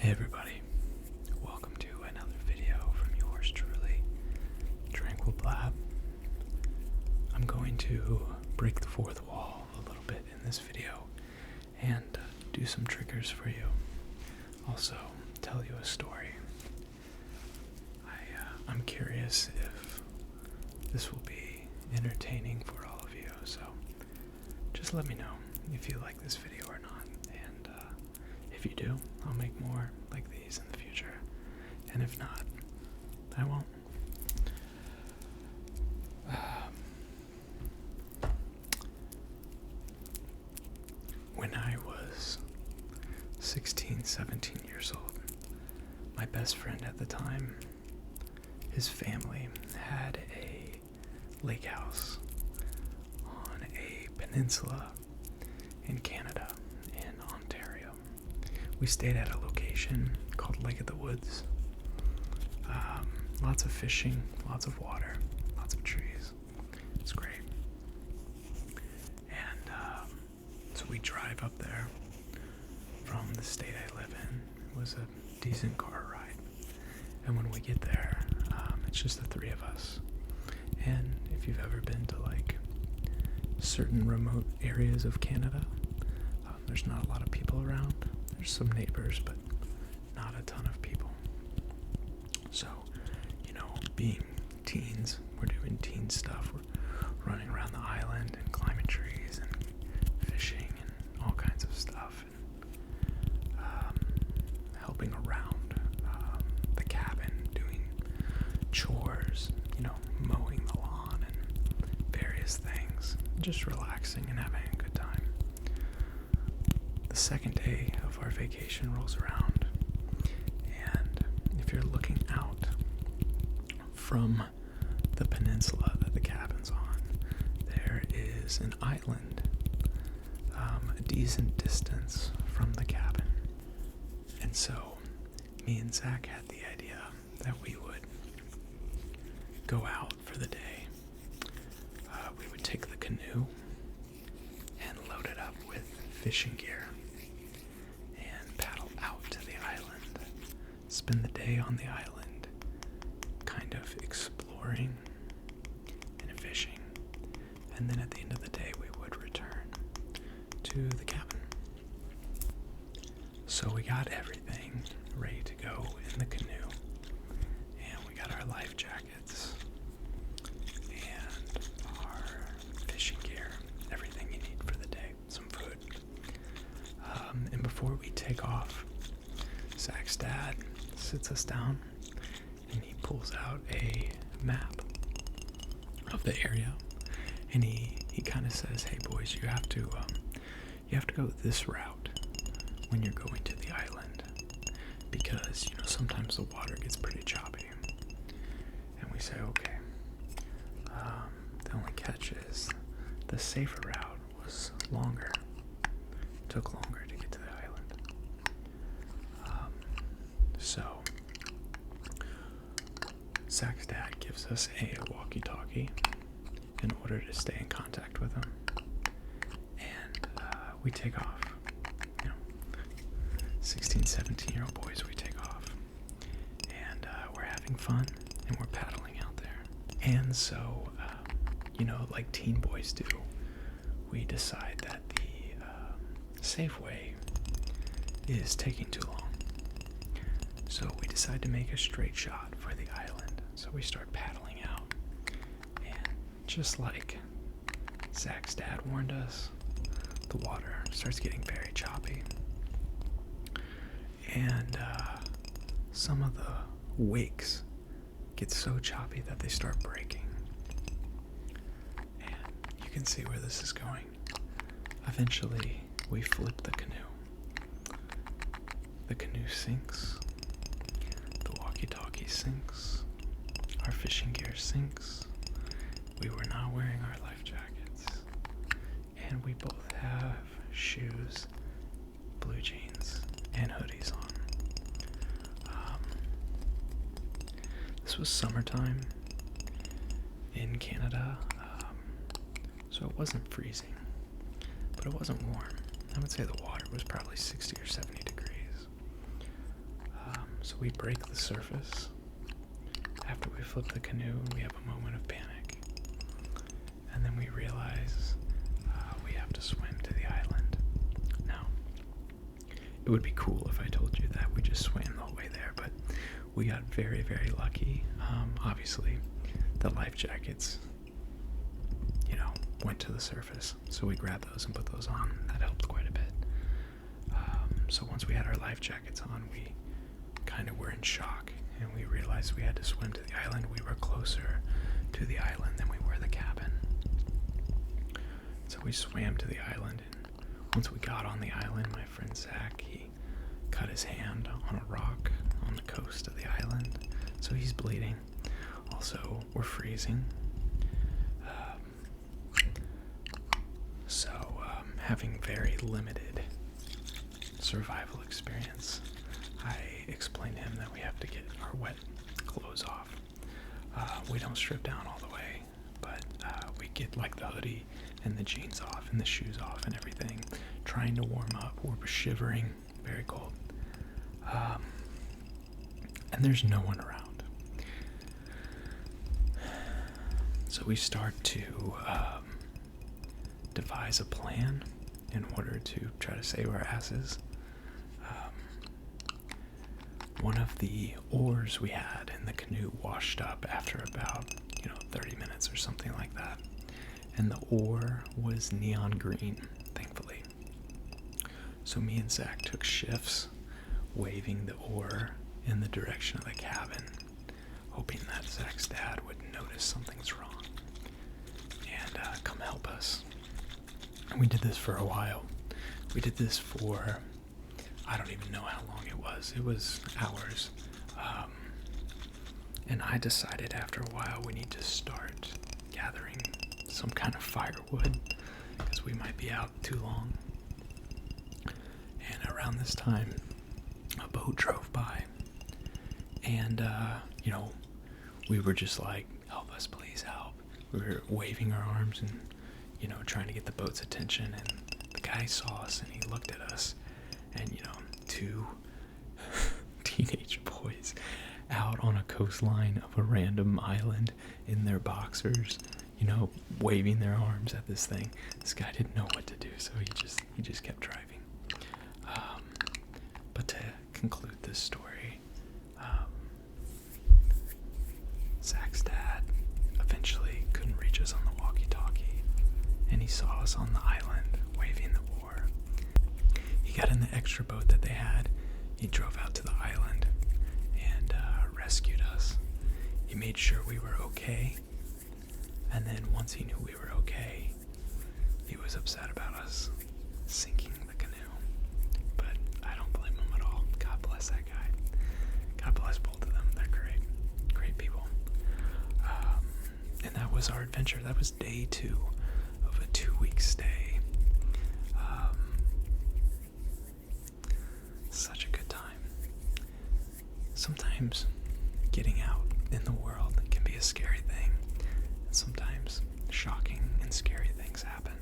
Hey everybody, welcome to another video from yours truly, Tranquil Blab. I'm going to break the fourth wall a little bit in this video and do some triggers for you. Also, tell you a story. I'm curious if this will be entertaining for all of you, so just let me know if you like this video or not, and if you do, I'll make more like these in the future, and if not, I won't. When I was 16, 17 years old, my best friend at the time, his family had a lake house on a peninsula in Canada, in Ontario. We stayed at a location called Lake of the Woods. Lots of fishing, lots of water, lots of trees. It's great. And so we drive up there from the state I live in. It was a decent car ride. And when we get there, it's just the three of us. And if you've ever been to like certain remote areas of Canada, there's not a lot of people around. There's some neighbors, but not a ton of people. So, being teens, we're doing teen stuff. We're running around the island and climbing trees and fishing and all kinds of stuff, and helping around the cabin, doing chores, mowing the lawn and various things, just relaxing and having a good time. The second day of our vacation rolls around, and if you're looking out from the peninsula that the cabin's on, there is an island a decent distance from the cabin. And so me and Zach had the idea that we would go out for the day. We would take the canoe and load it up with fishing gear and paddle out to the island, spend the day on the island, kind of exploring and fishing, and then at the end of the day we would return to the cabin. So we got everything ready to go in the canoe, and we got our life jackets and our fishing gear, everything you need for the day, some food. And before we take off, Zach's dad sits us down and he pulls out a map of the area, and he kind of says, "Hey boys, you have to go this route when you're going to the island, because sometimes the water gets pretty choppy." And we say, "Okay." The only catch is the safer route was longer. It took longer to get to the island. So Zach's dad gives us a walkie-talkie in order to stay in contact with him, and we take off. 16, 17-year-old boys, we take off, and we're having fun, and we're paddling out there. And so, like teen boys do, we decide that the safe way is taking too long. So we decide to make a straight shot for the island. So we start paddling out, and just like Zach's dad warned us, the water starts getting very choppy, and some of the wakes get so choppy that they start breaking. And you can see where this is going. Eventually, we flip the canoe. The canoe sinks. The walkie-talkie sinks. Our fishing gear sinks. We were not wearing our life jackets. And we both have shoes, blue jeans, and hoodies on. This was summertime in Canada, so it wasn't freezing, but it wasn't warm. I would say the water was probably 60 or 70 degrees. So we break the surface. After we flip the canoe, we have a moment of panic. And then we realize we have to swim to the island. Now, it would be cool if I told you that we just swam the whole way there, but we got very, very lucky. Obviously, the life jackets, went to the surface. So we grabbed those and put those on. That helped quite a bit. So once we had our life jackets on, we kind of were in shock, and we realized we had to swim to the island. We were closer to the island than we were the cabin. So we swam to the island, and once we got on the island, my friend Zach, he cut his hand on a rock on the coast of the island, so he's bleeding. Also, we're freezing. Having very limited survival experience, I explained to him that we have to get our wet clothes off. We don't strip down all the way, but we get like the hoodie and the jeans off and the shoes off and everything, trying to warm up. We're shivering, very cold. And there's no one around. So we start to devise a plan in order to try to save our asses. One of the oars we had in the canoe washed up after about 30 minutes or something like that, and the oar was neon green, thankfully. So me and Zach took shifts waving the oar in the direction of the cabin, hoping that Zach's dad would notice something's wrong and come help us. And we did this for a while. We did this for, I don't even know how long it was. It was hours. And I decided after a while we need to start gathering some kind of firewood because we might be out too long. And around this time, a boat drove by. And, we were just like, help us, please help. We were waving our arms and trying to get the boat's attention, and the guy saw us and he looked at us, and two teenage boys out on a coastline of a random island in their boxers, waving their arms at this thing. This guy didn't know what to do, so he just kept driving. But to conclude this story, Zach's dad eventually couldn't reach us on the walkie-talkie, and he saw us on the island waving the oar. He got in the extra boat that they had. He drove out to the island and rescued us. He made sure we were okay, and then once he knew we were okay, he was upset about us sinking the canoe. But I don't blame him at all. God bless that guy. God bless both of them. They're great. Great people. And that was our adventure. That was day 2 of a 2-week stay. Such a good time. Sometimes getting out in the world can be a scary thing. And sometimes shocking and scary things happen.